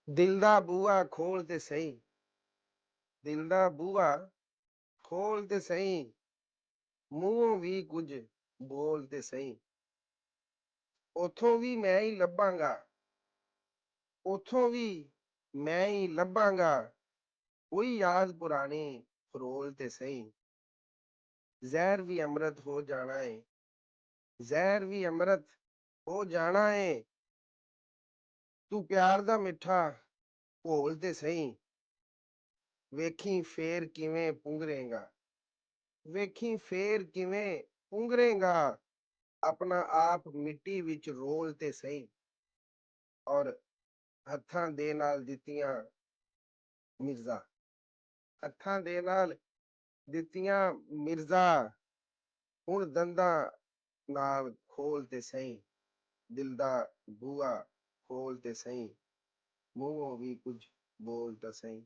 ਦਿਲ ਦਾ ਬੂਹਾ ਖੋਲ ਤੇ ਸਹੀ, ਦਿਲ ਦਾ ਬੂਹਾ ਖੋਲ ਤੇ ਸਹੀ, ਮੂੰਹੋਂ ਵੀ ਕੁਝ ਬੋਲ ਤੇ ਸਹੀ। ਉਥੋਂ ਵੀ ਮੈਂ ਹੀ ਲੱਭਾਂਗਾ, ਉਥੋਂ ਵੀ ਮੈਂ ਹੀ ਲੱਭਾਂਗਾ, ਕੋਈ ਯਾਦ ਪੁਰਾਣੀ ਫਰੋਲ ਤੇ ਸਹੀ। ਜ਼ਹਿਰ ਵੀ ਅੰਮ੍ਰਿਤ ਹੋ ਜਾਣਾ ਏ, ਜ਼ਹਿਰ ਵੀ ਅੰਮ੍ਰਿਤ ਹੋ ਜਾਣਾ ਏ, ਤੂੰ ਪਿਆਰ ਦਾ ਮਿੱਠਾ ਘੋਲ ਤੇ ਸਹੀ। ਵੇਖੀ ਫੇਰ ਕਿਵੇਂ ਪੁੰਗਰੇਗਾ, ਵੇਖੀ ਫੇਰ ਕਿਵੇਂ ਪੁੰਗਰੇਗਾ, ਆਪਣਾ ਆਪ ਮਿੱਟੀ ਵਿੱਚ ਰੋਲ ਤੇ ਸਹੀ। ਔਰ ਹੱਥਾਂ ਦੇ ਨਾਲ ਦਿੱਤੀਆਂ ਮਿਰਜ਼ਾ, ਹੱਥਾਂ ਦੇ ਨਾਲ ਦਿੱਤੀਆਂ ਮਿਰਜ਼ਾ, ਹੁਣ ਦੰਦਾਂ ਨਾਲ ਖੋਲ ਤੇ ਸਹੀ। ਦਿਲ ਦਾ ਬੂਹਾ ਖੋਲ ਤੇ ਸਹੀ, ਮੂੰਹੋਂ ਵੀ ਕੁਝ ਬੋਲ ਤਾਂ ਸਹੀ।